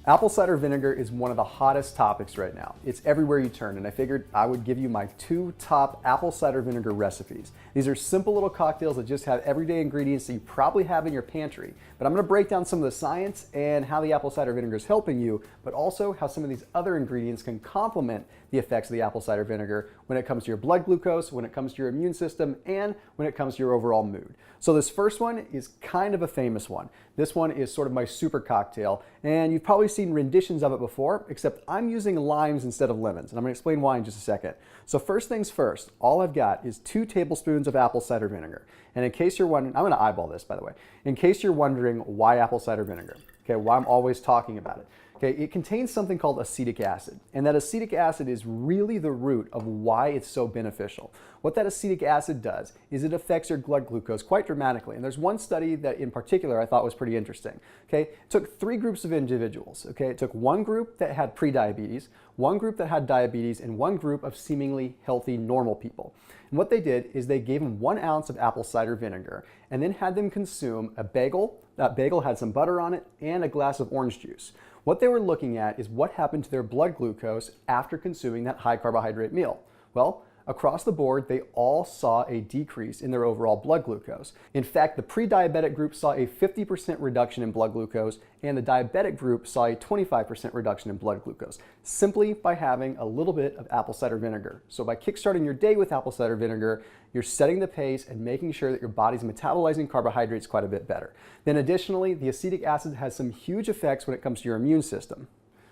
Apple cider vinegar is one of the hottest topics right now. It's everywhere you turn, and I figured I would give you my 2 top apple cider vinegar recipes. These are simple little cocktails that just have everyday ingredients that you probably have in your pantry. But I'm going to break down some of the science and how the apple cider vinegar is helping you, but also how some of these other ingredients can complement the effects of the apple cider vinegar when it comes to your blood glucose, when it comes to your immune system, and when it comes to your overall mood. So this first one is kind of a famous one. This one is sort of my super cocktail, and you've probably seen renditions of it before, except I'm using limes instead of lemons, and I'm going to explain why in just a second. So first things first, all I've got is 2 tablespoons of apple cider vinegar. And in case you're wondering, I'm going to eyeball this, by the way, in case you're wondering why apple cider vinegar, okay, why I'm always talking about it. Okay, it contains something called acetic acid, and that acetic acid is really the root of why it's so beneficial. What that acetic acid does is it affects your blood glucose quite dramatically, and there's one study that in particular I thought was pretty interesting. Okay, it took 3 groups of individuals. Okay, it took one group that had prediabetes, one group that had diabetes, and one group of seemingly healthy normal people. And what they did is they gave them 1 ounce of apple cider vinegar and then had them consume a bagel. That bagel had some butter on it and a glass of orange juice. What they were looking at is what happened to their blood glucose after consuming that high carbohydrate meal. Well, across the board, they all saw a decrease in their overall blood glucose. In fact, the pre-diabetic group saw a 50% reduction in blood glucose, and the diabetic group saw a 25% reduction in blood glucose, simply by having a little bit of apple cider vinegar. So by kickstarting your day with apple cider vinegar, you're setting the pace and making sure that your body's metabolizing carbohydrates quite a bit better. Then additionally, the acetic acid has some huge effects when it comes to your immune system.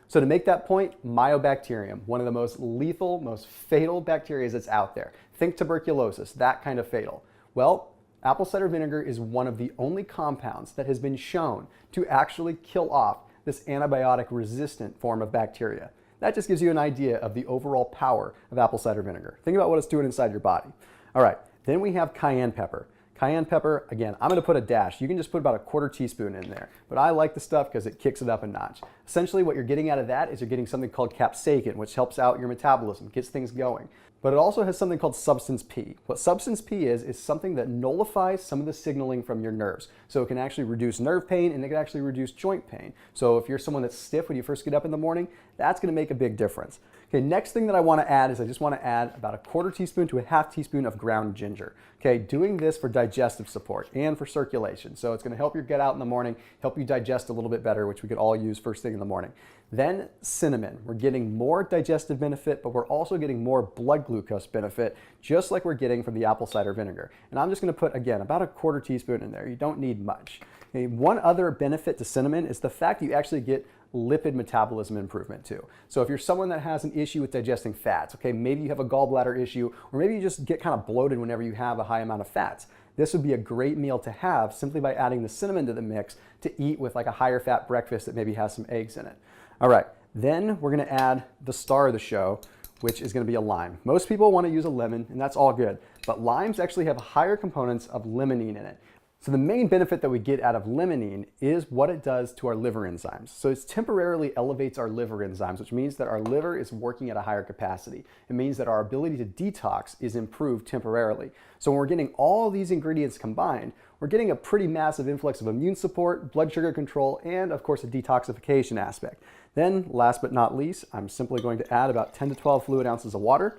So to make that point, mycobacterium, one of the most lethal, most fatal bacteria that's out there. Think tuberculosis, that kind of fatal. Well, apple cider vinegar is one of the only compounds that has been shown to actually kill off this antibiotic-resistant form of bacteria. That just gives you an idea of the overall power of apple cider vinegar. Think about what it's doing inside your body. All right, then we have cayenne pepper. Cayenne pepper, again, I'm going to put a dash. You can just put about a 1/4 teaspoon in there, but I like the stuff because it kicks it up a notch. Essentially, what you're getting out of that is you're getting something called capsaicin, which helps out your metabolism, gets things going. But it also has something called substance P. What substance P is something that nullifies some of the signaling from your nerves. So it can actually reduce nerve pain, and it can actually reduce joint pain. So if you're someone that's stiff when you first get up in the morning, that's going to make a big difference. Okay, next thing that I want to add is I just want to add about a 1/4 teaspoon to a 1/2 teaspoon of ground ginger. Okay, doing this for digestive support and for circulation. So it's going to help you get out in the morning, help you digest a little bit better, which we could all use first thing in the morning. Then cinnamon. We're getting more digestive benefit, but we're also getting more blood glucose benefit, just like we're getting from the apple cider vinegar. And I'm just going to put, again, about a 1/4 teaspoon in there. You don't need much. Okay, one other benefit to cinnamon is the fact that you actually get lipid metabolism improvement too. So if you're someone that has an issue with digesting fats, okay, maybe you have a gallbladder issue, or maybe you just get kind of bloated whenever you have a high amount of fats, this would be a great meal to have simply by adding the cinnamon to the mix to eat with like a higher fat breakfast that maybe has some eggs in it. All right, then we're going to add the star of the show, which is going to be a lime. Most people want to use a lemon, and that's all good, but limes actually have higher components of limonene in it. So the main benefit that we get out of limonene is what it does to our liver enzymes. So it temporarily elevates our liver enzymes, which means that our liver is working at a higher capacity. It means that our ability to detox is improved temporarily. So when we're getting all these ingredients combined, we're getting a pretty massive influx of immune support, blood sugar control, and of course a detoxification aspect. Then last but not least, I'm simply going to add about 10 to 12 fluid ounces of water.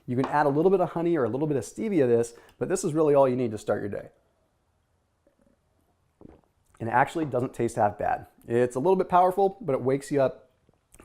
You can add a little bit of honey or a little bit of stevia to this, but this is really all you need to start your day. And it actually doesn't taste half bad. It's a little bit powerful, but it wakes you up,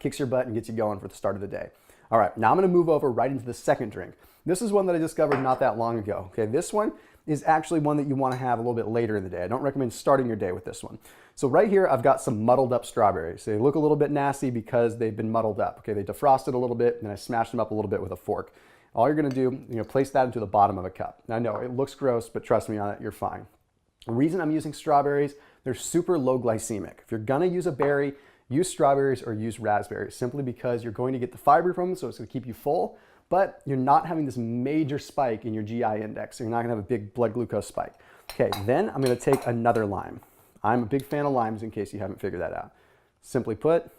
kicks your butt, and gets you going for the start of the day. All right, now I'm gonna move over right into the second drink. This is one that I discovered not that long ago. Okay, this one is actually one that you wanna have a little bit later in the day. I don't recommend starting your day with this one. So right here, I've got some muddled up strawberries. They look a little bit nasty because they've been muddled up. Okay, they defrosted a little bit, and then I smashed them up a little bit with a fork. All you're gonna do, place that into the bottom of a cup. Now, I know it looks gross, but trust me on it, you're fine. The reason I'm using strawberries, they're super low glycemic. If you're gonna use a berry, use strawberries or use raspberries, simply because you're going to get the fiber from them, so it's gonna keep you full, but you're not having this major spike in your GI index, so you're not gonna have a big blood glucose spike. Okay, then I'm gonna take another lime. I'm a big fan of limes in case you haven't figured that out. Simply put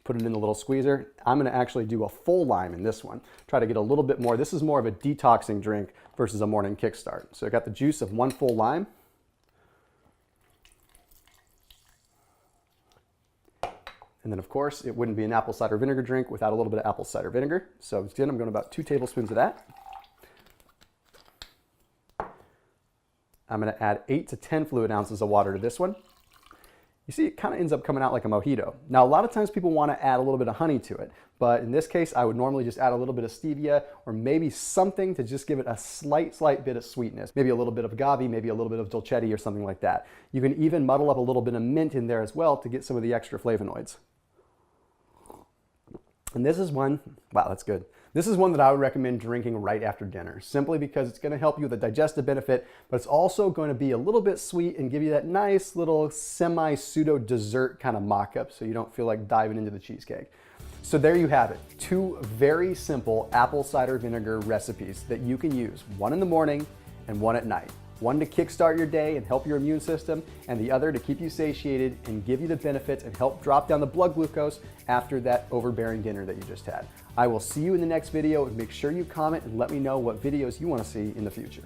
it in the little squeezer. I'm gonna actually do a full lime in this one. Try to get a little bit more. This is more of a detoxing drink versus a morning kickstart. So I got the juice of 1 full lime. And then of course, it wouldn't be an apple cider vinegar drink without a little bit of apple cider vinegar. So again, I'm going about 2 tablespoons of that. I'm going to add 8 to 10 fluid ounces of water to this one. You see, it kind of ends up coming out like a mojito. Now, a lot of times people want to add a little bit of honey to it, but in this case, I would normally just add a little bit of stevia or maybe something to just give it a slight bit of sweetness. Maybe a little bit of agave, maybe a little bit of dolcetти or something like that. You can even muddle up a little bit of mint in there as well to get some of the extra flavonoids. And this is one, wow, that's good. This is one that I would recommend drinking right after dinner, simply because it's going to help you with a digestive benefit, but it's also going to be a little bit sweet and give you that nice little semi-pseudo dessert kind of mock-up so you don't feel like diving into the cheesecake. So there you have it, 2 very simple apple cider vinegar recipes that you can use, one in the morning and one at night. One to kickstart your day and help your immune system, and the other to keep you satiated and give you the benefits and help drop down the blood glucose after that overbearing dinner that you just had. I will see you in the next video, and make sure you comment and let me know what videos you want to see in the future.